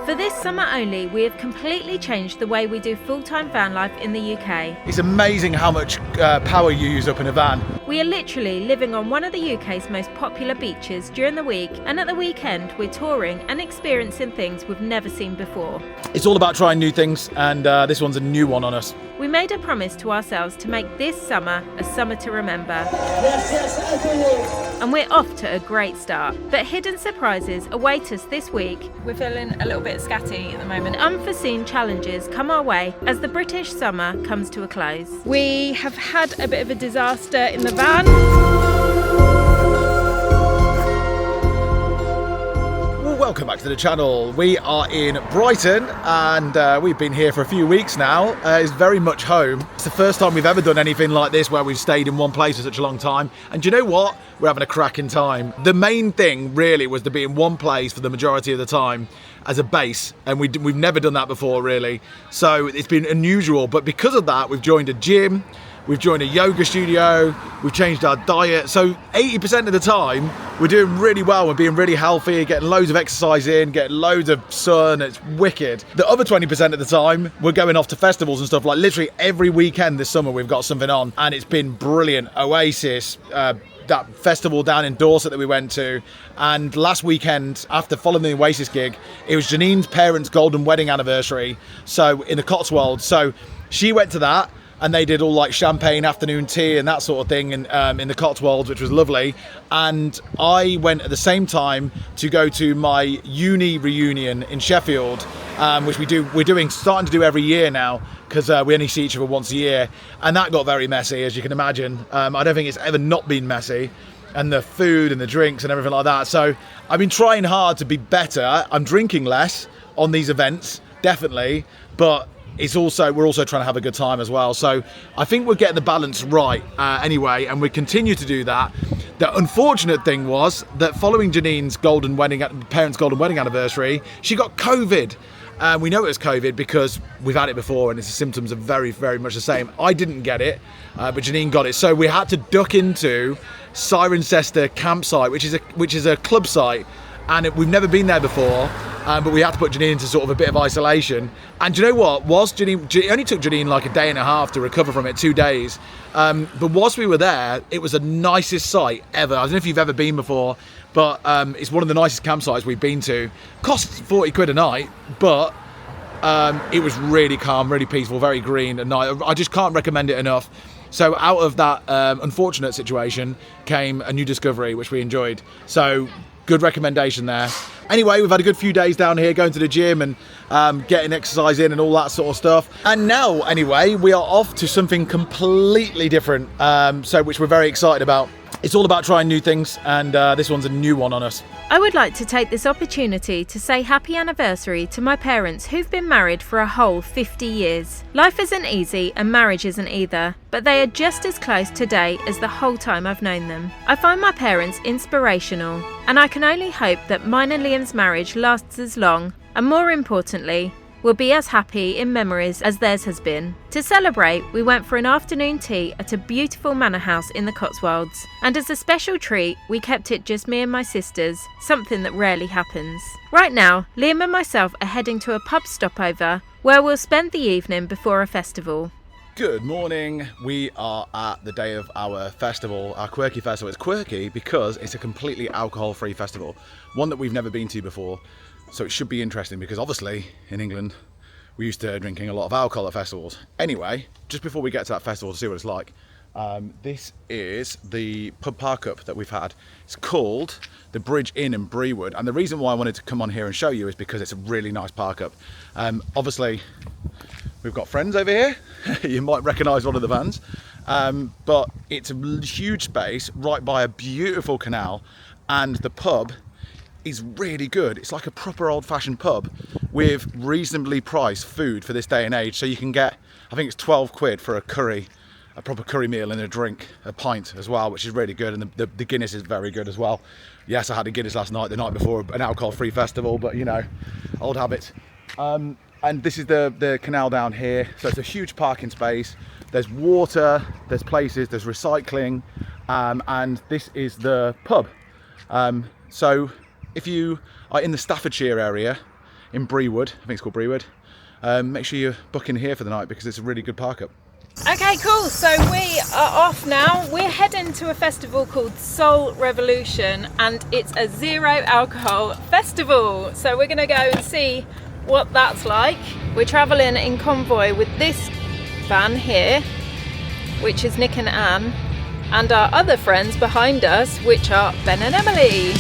For this summer only, we have completely changed the way we do full-time van life in the UK. It's amazing how much power you use up in a van. We are literally living on one of the UK's most popular beaches during the week, and at the weekend we're touring and experiencing things we've never seen before. It's all about trying new things, and this one's a new one on us. We made a promise to ourselves to make this summer a summer to remember. And we're off to a great start. But hidden surprises await us this week. We're feeling a little bit scatty at the moment. Unforeseen challenges come our way as the British summer comes to a close. We have had a bit of a disaster in the van. Welcome back to the channel. We are in Brighton and we've been here for a few weeks now. It's very much home. It's the first time we've ever done anything like this where we've stayed in one place for such a long time. And do you know what? We're having a cracking time. The main thing really was to be in one place for the majority of the time as a base, and we've never done that before really. So it's been unusual, but because of that we've joined a gym, we've joined a yoga studio, we've changed our diet. So 80% of the time, we're doing really well. We're being really healthy, getting loads of exercise in, getting loads of sun. It's wicked. The other 20% of the time, we're going off to festivals and stuff. Like literally every weekend this summer, we've got something on, and it's been brilliant. Oasis, that festival down in Dorset that we went to, and last weekend after following the Oasis gig, it was Janine's parents' golden wedding anniversary, so in the Cotswolds. So she went to that, and they did all like champagne afternoon tea and that sort of thing in the Cotswolds, which was lovely. And I went at the same time to go to my uni reunion in Sheffield, which we're starting to do every year now, because we only see each other once a year, and that got very messy, as you can imagine. I don't think it's ever not been messy, and the food and the drinks and everything like that. So I've been trying hard to be better. I'm drinking less on these events, definitely, but we're also trying to have a good time as well. So I think we're getting the balance right anyway, and we continue to do that. The unfortunate thing was that following Janine's parents' golden wedding anniversary, she got COVID. We know it was COVID because we've had it before, and the symptoms are very, very much the same. I didn't get it, but Janine got it. So we had to duck into Cirencester campsite, which is a club site, and we've never been there before. But we had to put Janine into sort of a bit of isolation. And do you know what? It only took Janine like a day and a half to recover from it, 2 days. But whilst we were there, it was the nicest site ever. I don't know if you've ever been before, but it's one of the nicest campsites we've been to. Costs 40 quid a night, but it was really calm, really peaceful, very green at night. I just can't recommend it enough. So out of that unfortunate situation came a new discovery, which we enjoyed. So good recommendation there. Anyway, we've had a good few days down here going to the gym and getting exercise in and all that sort of stuff. And now, anyway, we are off to something completely different, which we're very excited about. It's all about trying new things, and this one's a new one on us. I would like to take this opportunity to say happy anniversary to my parents, who've been married for a whole 50 years. Life isn't easy and marriage isn't either, but they are just as close today as the whole time I've known them. I find my parents inspirational, and I can only hope that mine and Liam's marriage lasts as long, and more importantly, will be as happy in memories as theirs has been. To celebrate, we went for an afternoon tea at a beautiful manor house in the Cotswolds, and as a special treat, we kept it just me and my sisters, something that rarely happens. Right now, Liam and myself are heading to a pub stopover where we'll spend the evening before a festival. Good morning. We are at the day of our festival, our quirky festival. It's quirky because it's a completely alcohol-free festival, one that we've never been to before. So it should be interesting because obviously in England we're used to drinking a lot of alcohol at festivals. Anyway, just before we get to that festival to see what it's like, this is the pub park up that we've had. It's called the Bridge Inn in Brewood, and the reason why I wanted to come on here and show you is because it's a really nice park up. Obviously we've got friends over here. You might recognise one of the vans, but it's a huge space right by a beautiful canal, and the pub is really good. It's like a proper old-fashioned pub with reasonably priced food for this day and age. So you can get, I think it's 12 quid for a proper curry meal and a drink, a pint as well, which is really good. And the Guinness is very good as well. Yes, I had a Guinness last night, the night before an alcohol-free festival, but you know, old habits. And this is the canal down here. So it's a huge parking space. There's water, there's places, there's recycling, and this is the pub. So if you are in the Staffordshire area, in Brewood. I think it's called Brewood. Make sure you book in here for the night because it's a really good park up. Okay, cool. So we are off now. We're heading to a festival called Soul Revolution, and it's a zero alcohol festival. So we're going to go and see what that's like. We're travelling in convoy with this van here, which is Nick and Anne, and our other friends behind us, which are Ben and Emily.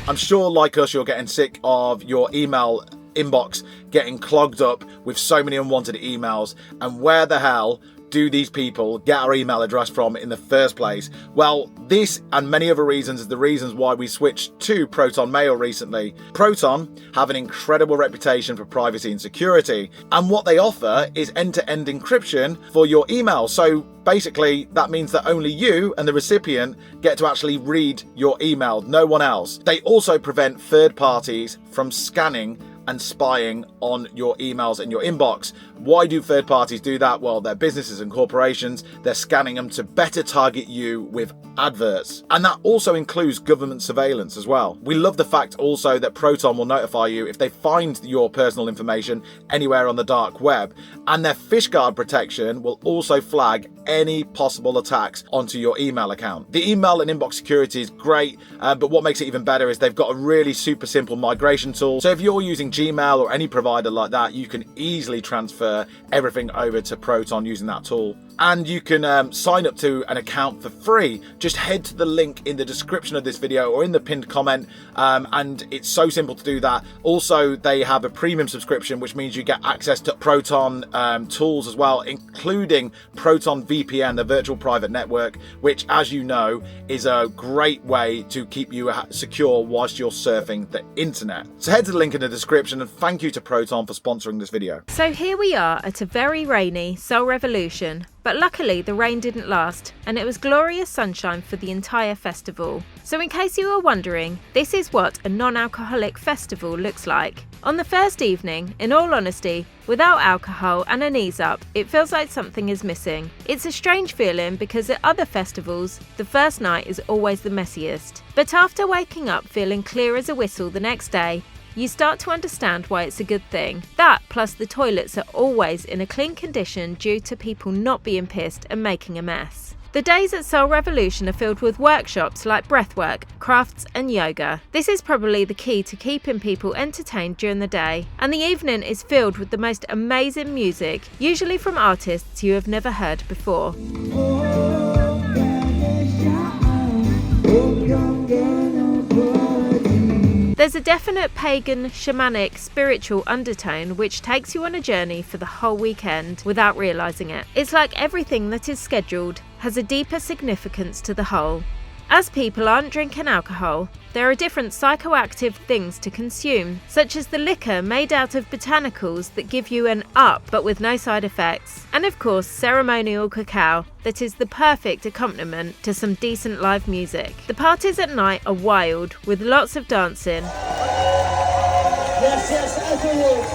I'm sure, like us, you're getting sick of your email inbox getting clogged up with so many unwanted emails. And where the hell do these people get our email address from in the first place? Well, this and many other reasons are the reasons why we switched to Proton Mail recently. Proton have an incredible reputation for privacy and security, and what they offer is end-to-end encryption for your email. So basically, that means that only you and the recipient get to actually read your email, no one else. They also prevent third parties from scanning and spying on your emails and your inbox. Why do third parties do that? Well, they're businesses and corporations. They're scanning them to better target you with adverts. And that also includes government surveillance as well. We love the fact also that Proton will notify you if they find your personal information anywhere on the dark web. And their fishguard protection will also flag any possible attacks onto your email account. The email and inbox security is great, but what makes it even better is they've got a really super simple migration tool. So if you're using Gmail or any provider like that, you can easily transfer everything over to Proton using that tool. And you can sign up to an account for free. Just head to the link in the description of this video or in the pinned comment, and it's so simple to do that. Also, they have a premium subscription, which means you get access to Proton tools as well, including Proton VPN, the virtual private network, which, as you know, is a great way to keep you secure whilst you're surfing the internet. So head to the link in the description, and thank you to Proton for sponsoring this video. So here we are at a very rainy Soul Revolution, but luckily the rain didn't last and it was glorious sunshine for the entire festival. So in case you were wondering, this is what a non-alcoholic festival looks like. On the first evening, in all honesty, without alcohol and an ease up, it feels like something is missing. It's a strange feeling because at other festivals, the first night is always the messiest. But after waking up feeling clear as a whistle the next day, you start to understand why it's a good thing. That plus the toilets are always in a clean condition due to people not being pissed and making a mess. The days at Soul Revolution are filled with workshops like breathwork, crafts and yoga. This is probably the key to keeping people entertained during the day. And the evening is filled with the most amazing music, usually from artists you have never heard before. There's a definite pagan, shamanic, spiritual undertone which takes you on a journey for the whole weekend without realising it. It's like everything that is scheduled has a deeper significance to the whole. As people aren't drinking alcohol, there are different psychoactive things to consume, such as the liquor made out of botanicals that give you an up but with no side effects, and of course ceremonial cacao that is the perfect accompaniment to some decent live music. The parties at night are wild, with lots of dancing. Yes, everyone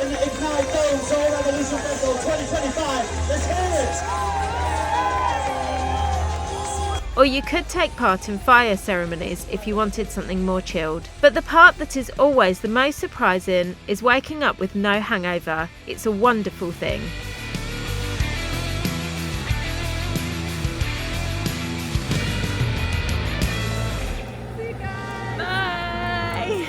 in the Ignite Dome Soul Revolution Festival 2025. Let's hear it! Or you could take part in fire ceremonies if you wanted something more chilled. But the part that is always the most surprising is waking up with no hangover. It's a wonderful thing. Bye!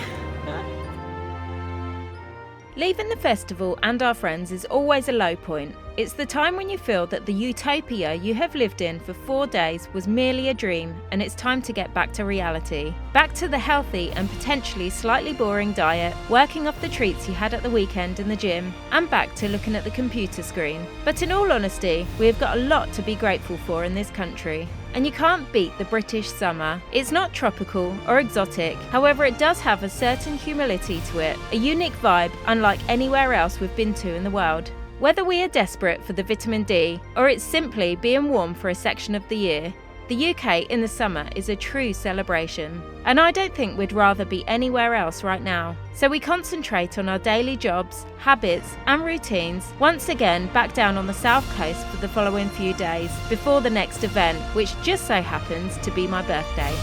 Leaving the festival and our friends is always a low point. It's the time when you feel that the utopia you have lived in for 4 days was merely a dream and it's time to get back to reality. Back to the healthy and potentially slightly boring diet, working off the treats you had at the weekend in the gym, and back to looking at the computer screen. But in all honesty, we have got a lot to be grateful for in this country. And you can't beat the British summer. It's not tropical or exotic, however it does have a certain humility to it, a unique vibe unlike anywhere else we've been to in the world. Whether we are desperate for the vitamin D, or it's simply being warm for a section of the year, The UK in the summer is a true celebration, and I don't think we'd rather be anywhere else right now. So we concentrate on our daily jobs, habits and routines, once again back down on the south coast for the following few days before the next event, which just so happens to be my birthday.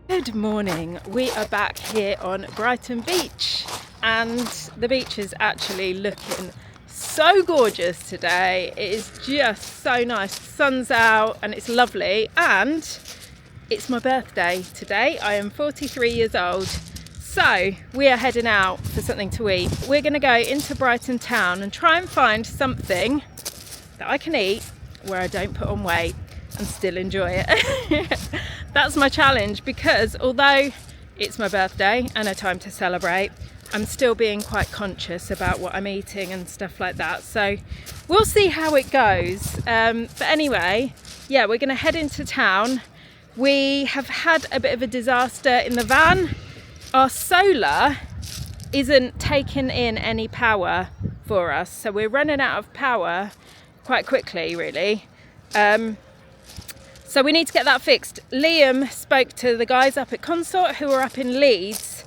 Good morning, we are back here on Brighton Beach, and the beach is actually looking so gorgeous today. It is just so nice, the sun's out and it's lovely, and it's my birthday today. I am 43 years old, so we are heading out for something to eat. We're going to go into Brighton town and try and find something that I can eat where I don't put on weight and still enjoy it. That's my challenge, because although it's my birthday and a time to celebrate, I'm still being quite conscious about what I'm eating and stuff like that. So we'll see how it goes. But anyway, yeah, we're going to head into town. We have had a bit of a disaster in the van. Our solar isn't taking in any power for us, so we're running out of power quite quickly, really. So we need to get that fixed. Liam spoke to the guys up at Consort who are up in Leeds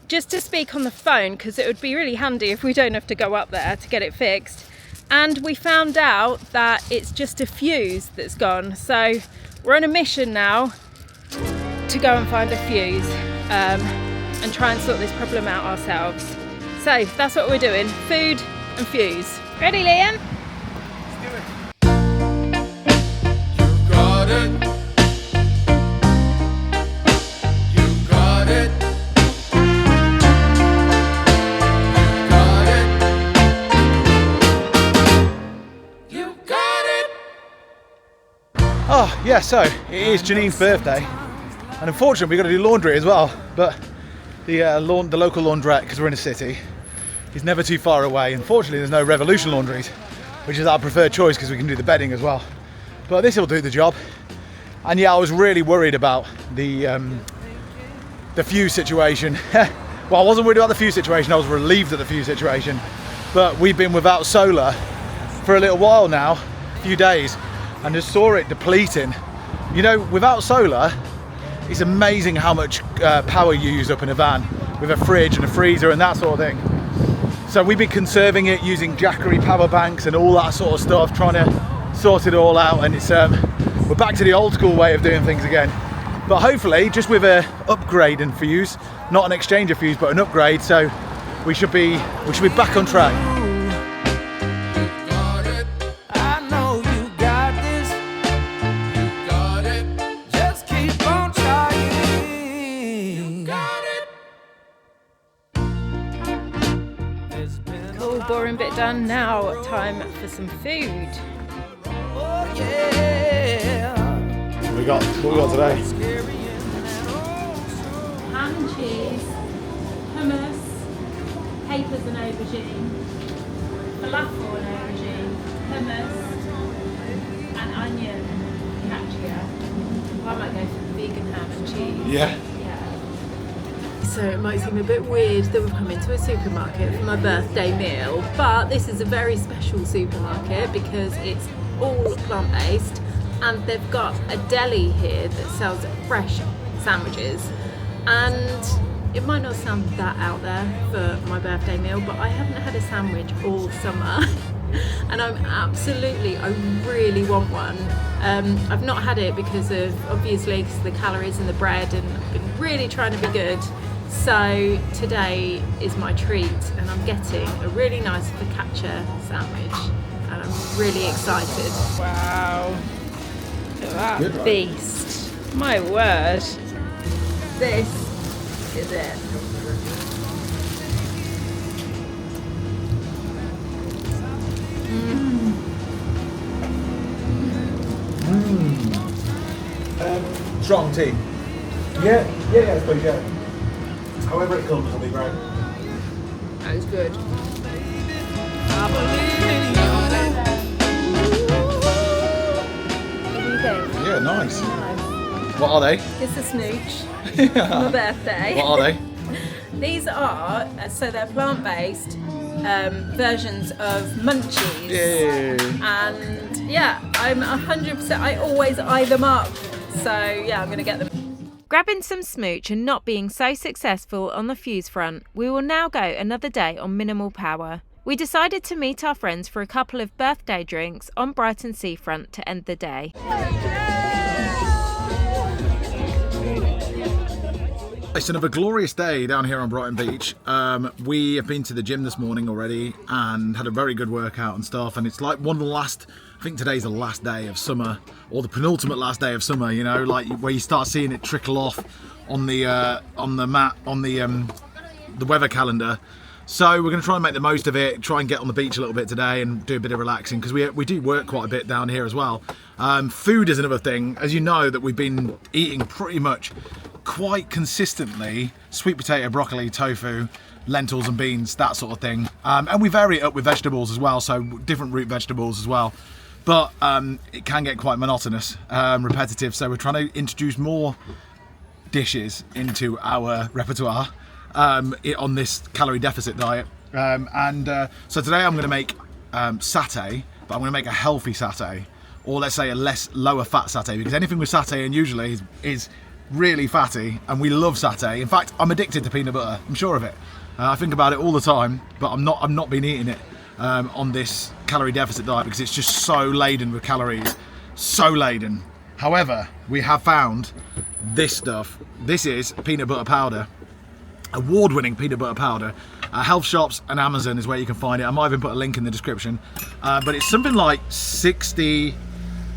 just to speak on the phone, because it would be really handy if we don't have to go up there to get it fixed. And we found out that it's just a fuse that's gone. So we're on a mission now to go and find a fuse and try and sort this problem out ourselves. So that's what we're doing, food and fuse. Ready, Liam? Oh yeah, so it is Janine's birthday, and unfortunately we've got to do laundry as well, but the local laundrette, because we're in a city, is never too far away. Unfortunately there's no Revolution laundries, which is our preferred choice because we can do the bedding as well, but this will do the job. And yeah, I was really worried about the fuse situation. Well, I wasn't worried about the fuse situation, I was relieved at the fuse situation, but we've been without solar for a little while now, a few days, and just saw it depleting. You know, without solar, it's amazing how much power you use up in a van with a fridge and a freezer and that sort of thing. So we've been conserving it using Jackery power banks and all that sort of stuff, trying to sort it all out, and it's we're back to the old school way of doing things again. But hopefully just with a upgrade in fuse, not an exchange of fuse but an upgrade, so we should be back on track. Boring bit done. Now time for some food. What we got today? Ham and cheese, hummus, capers and aubergine, falafel and aubergine, hummus and onion cacio. I might go for the vegan ham and cheese. Yeah. So it might seem a bit weird that we've come into a supermarket for my birthday meal, but this is a very special supermarket because it's all plant-based, and they've got a deli here that sells fresh sandwiches. And it might not sound that out there for my birthday meal, but I haven't had a sandwich all summer and I really want one. I've not had it because of, obviously, the calories in the bread, and I've been really trying to be good. So today is my treat, and I'm getting a really nice focaccia sandwich, and I'm really excited. Wow, look at that Good, right? beast. My word. This is it. Strong tea. Yeah, I suppose, yeah. However it comes, will be great. That is good. I believe in you. What do you think? Yeah, nice. Nice. What are they? It's a snooch for my birthday. What are they? These are, so they're plant-based versions of munchies. Yay. And yeah, I'm 100%, I always eye them up. So yeah, I'm going to get them. Grabbing some smooch and not being so successful on the fuse front, we will now go another day on minimal power. We decided to meet our friends for a couple of birthday drinks on Brighton seafront to end the day. It's another glorious day down here on Brighton Beach. We have been to the gym this morning already and had a very good workout and stuff, and it's like one of the last, I think today's the last day of summer, or the penultimate last day of summer, you know, like where you start seeing it trickle off on the weather calendar. So we're going to try and make the most of it, try and get on the beach a little bit today and do a bit of relaxing, because we do work quite a bit down here as well. Food is another thing. As you know, that we've been eating pretty much quite consistently sweet potato, broccoli, tofu, lentils and beans, that sort of thing. And we vary it up with vegetables as well, so different root vegetables as well. But it can get quite monotonous, repetitive, so we're trying to introduce more dishes into our repertoire on this calorie deficit diet. So today I'm going to make satay, but I'm going to make a healthy satay, or let's say a lower fat satay, because anything with satay and usually is really fatty, and we love satay. In fact, I'm addicted to peanut butter, I'm sure of it. I think about it all the time, but I'm not been eating it on this calorie deficit diet because it's just so laden with calories, so laden. However, we have found this stuff. This is peanut butter powder, award-winning peanut butter powder. Health shops and Amazon is where you can find it. I might even put a link in the description, but it's something like 60,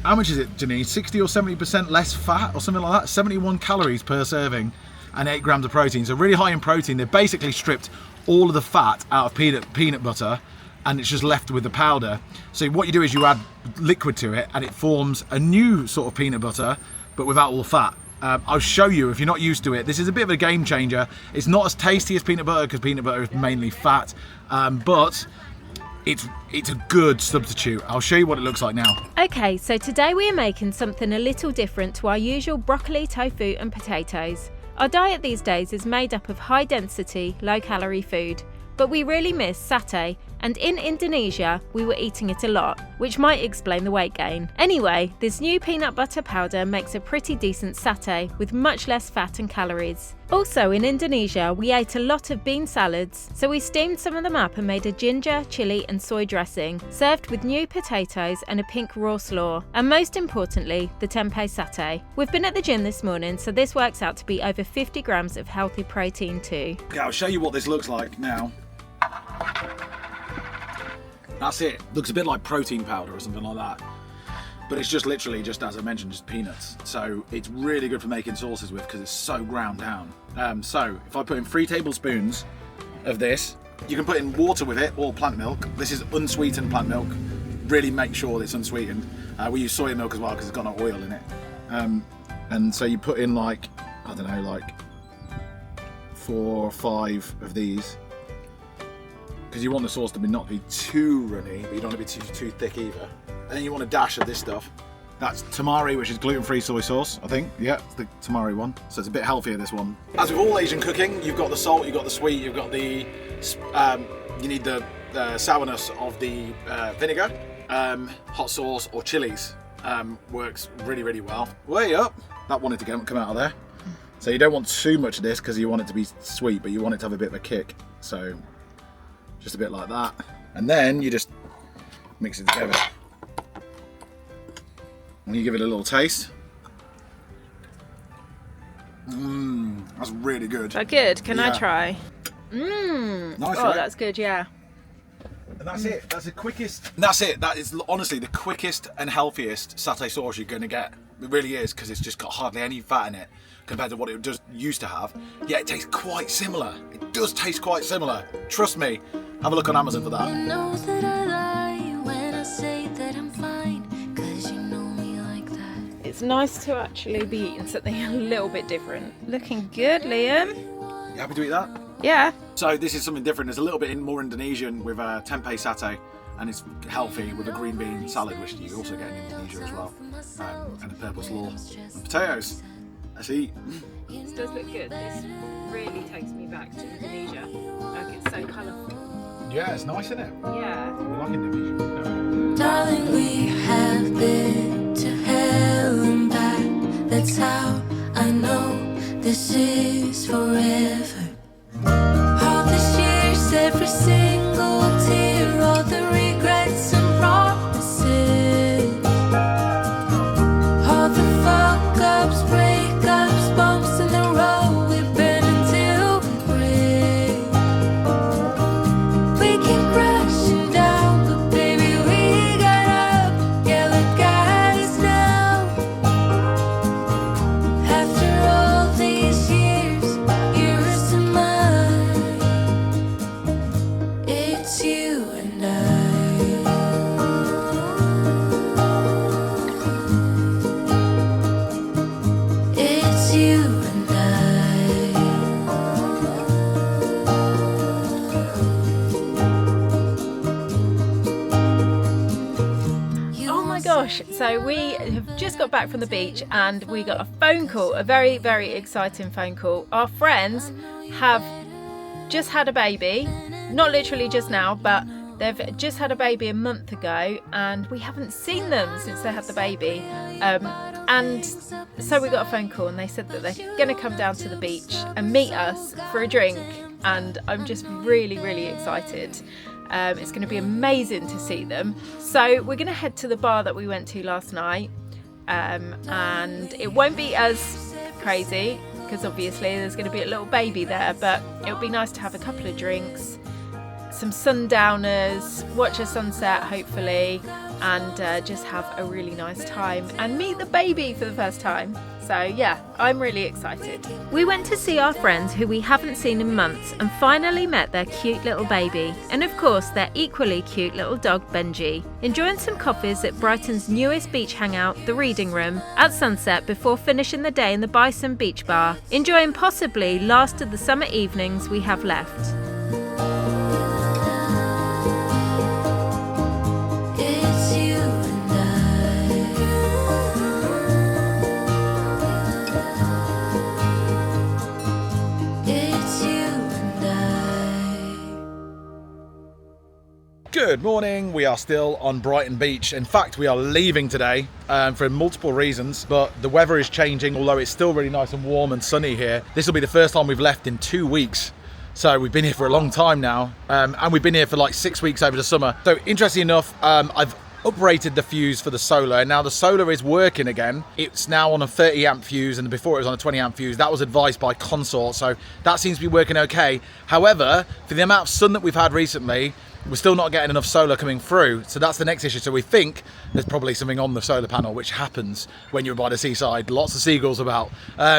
how much is it, Janine? 60 or 70% less fat or something like that. 71 calories per serving and 8 grams of protein. So really high in protein. They've basically stripped all of the fat out of peanut butter, and it's just left with the powder. So what you do is you add liquid to it and it forms a new sort of peanut butter, but without all the fat. I'll show you if you're not used to it. This is a bit of a game changer. It's not as tasty as peanut butter because peanut butter is mainly fat, but it's a good substitute. I'll show you what it looks like now. Okay, so today we are making something a little different to our usual broccoli, tofu and potatoes. Our diet these days is made up of high density, low calorie food, but we really miss satay, and in Indonesia we were eating it a lot, which might explain the weight gain. Anyway, this new peanut butter powder makes a pretty decent satay with much less fat and calories. Also in Indonesia we ate a lot of bean salads, so we steamed some of them up and made a ginger, chilli and soy dressing, served with new potatoes and a pink raw slaw, and most importantly the tempeh satay. We've been at the gym this morning, so this works out to be over 50 grams of healthy protein too. Yeah, I'll show you what this looks like now. That's it. Looks a bit like protein powder or something like that. But it's just literally, just as I mentioned, just peanuts. So it's really good for making sauces with because it's so ground down. So if I put in 3 tablespoons of this, you can put in water with it or plant milk. This is unsweetened plant milk. Really make sure that it's unsweetened. We use soy milk as well because it's got no oil in it. And so you put in like, I don't know, like 4 or 5 of these. Because you want the sauce to not be too runny, but you don't want it to be too thick either. And then you want a dash of this stuff. That's tamari, which is gluten-free soy sauce, I think. Yeah, it's the tamari one. So it's a bit healthier, this one. As with all Asian cooking, you've got the salt, you've got the sweet, you've got the, you need the sourness of the vinegar. Hot sauce or chilies works really, really well. Way up. That wanted to come out of there. So you don't want too much of this because you want it to be sweet, but you want it to have a bit of a kick. So just a bit like that. And then you just mix it together. And you give it a little taste. That's really good. Is that good? Can I try? Nice, Oh, right? that's good, yeah. And that's it. That's the quickest. That's it. That is honestly the quickest and healthiest satay sauce you're going to get. It really is, because it's just got hardly any fat in it compared to what it just used to have. Yeah, it tastes quite similar. It does taste quite similar. Trust me. Have a look on Amazon for that. You know that I lie when I say that I'm fine, 'cause you know me like that. It's nice to actually be eating something a little bit different. Looking good, Liam. You happy to eat that? Yeah. So this is something different. There's a little bit more Indonesian with tempeh satay, and it's healthy with a green bean salad, which you also get in Indonesia as well, and a purple slaw and potatoes. Let's eat. This does look good. This really takes me back to Indonesia. Like, it's so colourful. Yeah, it's nice, isn't it? Yeah. We like Indonesia. Darling, we have been to hell and back. That's how I know this is forever. All these years, every single tear, all the regrets and promises, all the fuck-ups, breakups, bumps in the road, we've been until we break. We keep crashing down, but baby, we got up. Yeah, look at us now. After all these years, yours and mine, it's you and I. It's you and I. Oh my gosh, so we have just got back from the beach and we got a phone call, a very, very exciting phone call. Our friends have just had a baby, not literally just now, but they've just had a baby a month ago and we haven't seen them since they had the baby. And so we got a phone call and they said that they're going to come down to the beach and meet us for a drink, and I'm just really, really excited. It's going to be amazing to see them. So we're going to head to the bar that we went to last night, and it won't be as crazy because obviously there's going to be a little baby there, but it'll be nice to have a couple of drinks, some sundowners, watch a sunset hopefully, and just have a really nice time and meet the baby for the first time. So yeah, I'm really excited. We went to see our friends who we haven't seen in months and finally met their cute little baby, and of course their equally cute little dog Benji. Enjoying some coffees at Brighton's newest beach hangout, the Reading Room, at sunset before finishing the day in the Bison Beach Bar, enjoying possibly last of the summer evenings we have left. It's you and I. It's you and I. Good morning. We are still on Brighton Beach. In fact, we are leaving today for multiple reasons, but the weather is changing, although it's still really nice and warm and sunny here. This will be the first time we've left in 2 weeks. So we've been here for a long time now, and we've been here for like 6 weeks over the summer. So interesting enough, I've uprated the fuse for the solar, and now the solar is working again. It's now on a 30 amp fuse, and before it was on a 20 amp fuse. That was advised by Consort, so that seems to be working okay. However, for the amount of sun that we've had recently, we're still not getting enough solar coming through, so that's the next issue. So we think there's probably something on the solar panel, which happens when you're by the seaside. Lots of seagulls about,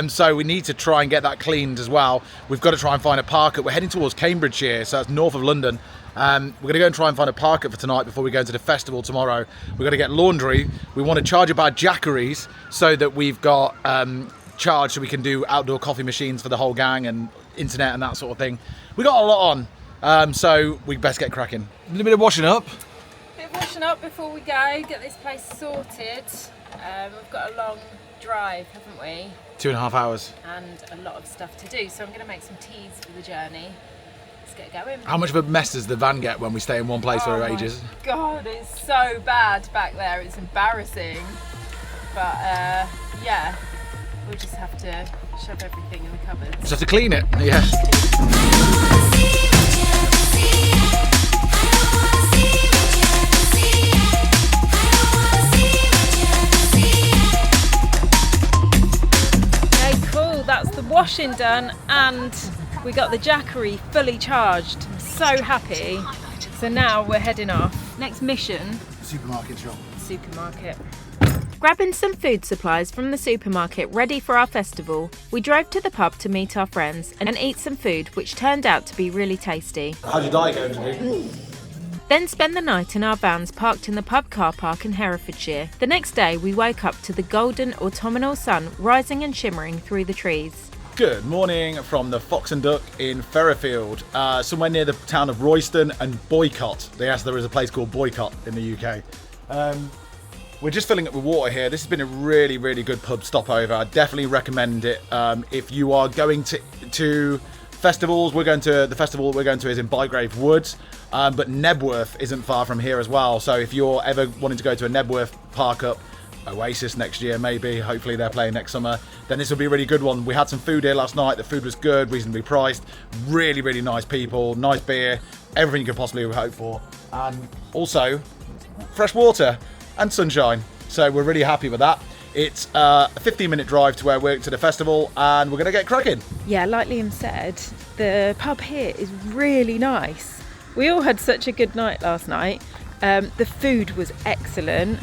so we need to try and get that cleaned as well. We've got to try and find a park. We're heading towards Cambridgeshire, so that's north of London. We're going to go and try and find a park for tonight before we go to the festival tomorrow. We've got to get laundry. We want to charge up our jackeries so that we've got charge so we can do outdoor coffee machines for the whole gang and internet and that sort of thing. We got a lot on. So we best get cracking. A little bit of washing up. Bit of washing up before we go, get this place sorted. We've got a long drive, haven't we? 2.5 hours. And a lot of stuff to do, so I'm going to make some teas for the journey. Let's get going. How much of a mess does the van get when we stay in one place for ages? God, it's so bad back there, it's embarrassing. But yeah, we'll just have to shove everything in the cupboards. Just have to clean it, yeah. Okay, cool, that's the washing done, and we got the jackery fully charged. I'm so happy. So now we're heading off. Next mission, Supermarket shop. supermarket. Grabbing some food supplies from the supermarket ready for our festival, we drove to the pub to meet our friends and eat some food which turned out to be really tasty. How's your diet going today? Then spend the night in our vans parked in the pub car park in Herefordshire. The next day we woke up to the golden autumnal sun rising and shimmering through the trees. Good morning from the Fox and Duck in Ferryfield, somewhere near the town of Royston and Boycott. Yes, there is a place called Boycott in the UK. We're just filling up with water here. This has been a really, really good pub stopover. I definitely recommend it. If you are going to festivals, the festival we're going to is in Bygrave Woods, but Nebworth isn't far from here as well. So if you're ever wanting to go to a Nebworth park up, Oasis next year maybe, hopefully they're playing next summer, then this will be a really good one. We had some food here last night. The food was good, reasonably priced, really, really nice people, nice beer, everything you could possibly hope for, and also fresh water and sunshine. So we're really happy with that. It's a 15-minute drive to the festival, and we're going to get cracking. Yeah, like Liam said, the pub here is really nice. We all had such a good night last night. The food was excellent,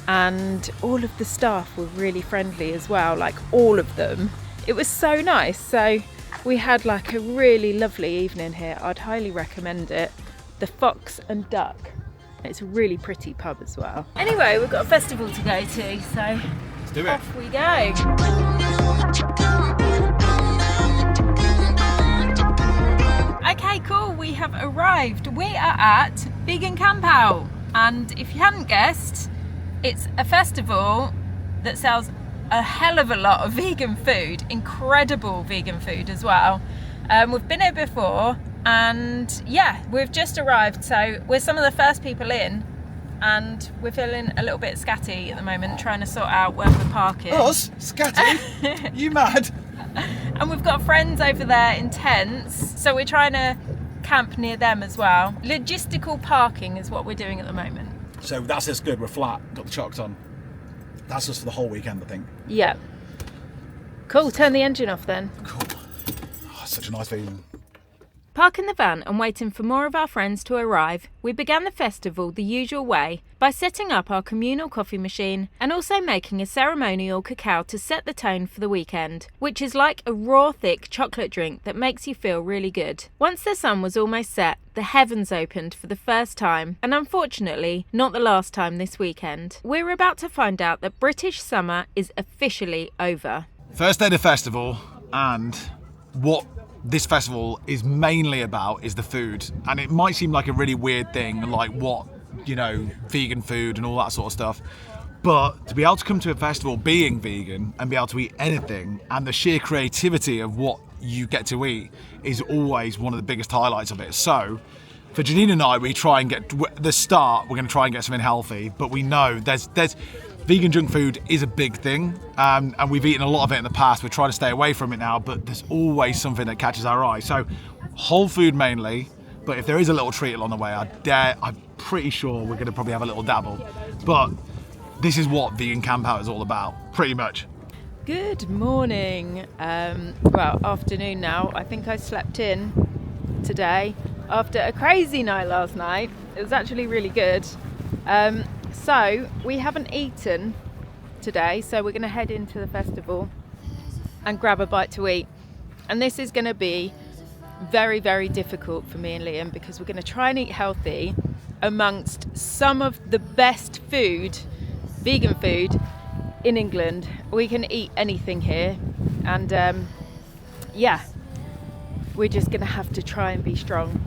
and all of the staff were really friendly as well, like all of them. It was so nice. So we had like a really lovely evening here. I'd highly recommend it. The Fox and Duck. It's a really pretty pub as well. Anyway, we've got a festival to go to, so Let's do it. off we go. Okay, cool, we have arrived. We are at Vegan Campout, and if you hadn't guessed, it's a festival that sells a hell of a lot of vegan food, incredible vegan food as well. We've been here before, and yeah, we've just arrived, so we're some of the first people in, and we're feeling a little bit scatty at the moment, trying to sort out where we're parking. Us? Scatty? You mad? And we've got friends over there in tents, so we're trying to camp near them as well. Logistical parking is what we're doing at the moment. So that's us good, we're flat, got the chocks on. That's us for the whole weekend, I think. Yeah. Cool, turn the engine off then. Cool. Oh, such a nice feeling. Parking the van and waiting for more of our friends to arrive, we began the festival the usual way by setting up our communal coffee machine and also making a ceremonial cacao to set the tone for the weekend, which is like a raw, thick chocolate drink that makes you feel really good. Once the sun was almost set, the heavens opened for the first time, and unfortunately, not the last time this weekend. We're about to find out that British summer is officially over. First day of the festival, and what this festival is mainly about is the food. And it might seem like a really weird thing, like what, vegan food and all that sort of stuff. But to be able to come to a festival being vegan and be able to eat anything, and the sheer creativity of what you get to eat is always one of the biggest highlights of it. So for Janine and I, we try and get the start, we're going to try and get something healthy, but we know there's vegan junk food is a big thing, and we've eaten a lot of it in the past. We're trying to stay away from it now, but there's always something that catches our eye. So whole food mainly, but if there is a little treat along the way, I'm pretty sure we're going to probably have a little dabble. But this is what Vegan Campout is all about, pretty much. Good morning. Well, afternoon now. I think I slept in today after a crazy night last night. It was actually really good. So we haven't eaten today, so we're going to head into the festival and grab a bite to eat. And this is going to be very, very difficult for me and Liam, because we're going to try and eat healthy amongst some of the best food, vegan food in England. We can eat anything here, and yeah, we're just going to have to try and be strong.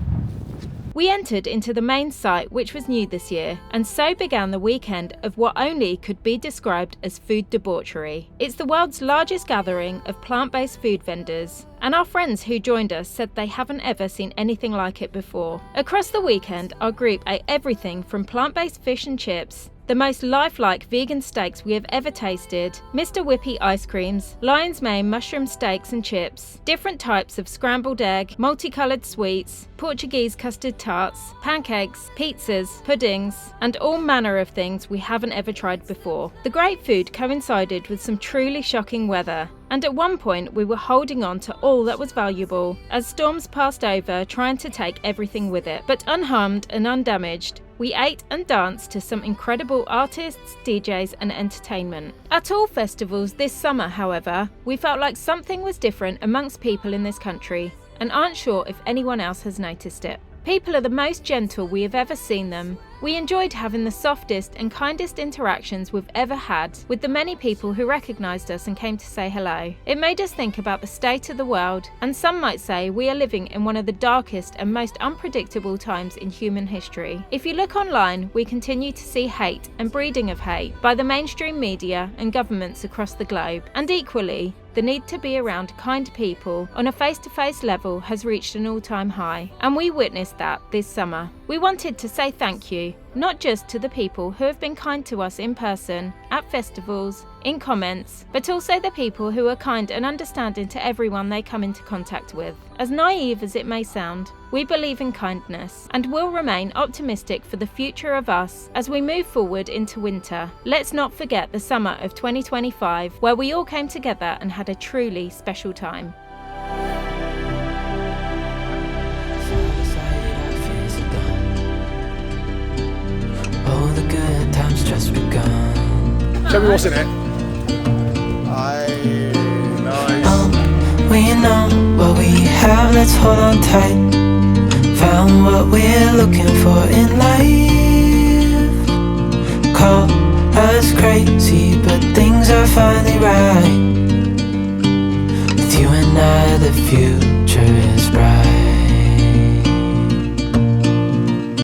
We entered into the main site, which was new this year, and so began the weekend of what only could be described as food debauchery. It's the world's largest gathering of plant-based food vendors, and our friends who joined us said they haven't ever seen anything like it before. Across the weekend, our group ate everything from plant-based fish and chips, the most lifelike vegan steaks we have ever tasted, Mr. Whippy ice creams, Lion's Mane mushroom steaks and chips, different types of scrambled egg, multicoloured sweets, Portuguese custard tarts, pancakes, pizzas, puddings, and all manner of things we haven't ever tried before. The great food coincided with some truly shocking weather, and at one point we were holding on to all that was valuable as storms passed over, trying to take everything with it. But unharmed and undamaged, we ate and danced to some incredible artists, DJs and entertainment. At all festivals this summer, however, we felt like something was different amongst people in this country, and aren't sure if anyone else has noticed it. People are the most gentle we have ever seen them. We enjoyed having the softest and kindest interactions we've ever had with the many people who recognised us and came to say hello. It made us think about the state of the world, and some might say we are living in one of the darkest and most unpredictable times in human history. If you look online, we continue to see hate and breeding of hate by the mainstream media and governments across the globe, and equally, the need to be around kind people on a face-to-face level has reached an all-time high, and we witnessed that this summer. We wanted to say thank you, not just to the people who have been kind to us in person, at festivals, in comments, but also the people who are kind and understanding to everyone they come into contact with. As naive as it may sound, we believe in kindness and will remain optimistic for the future of us as we move forward into winter. Let's not forget the summer of 2025, where we all came together and had a truly special time. All the good times just begun. Show me what's in it. Nice. We know what we have, let's hold on tight. Found what we're looking for in life. Call us crazy, but things are finally right. With you and I, the future is bright.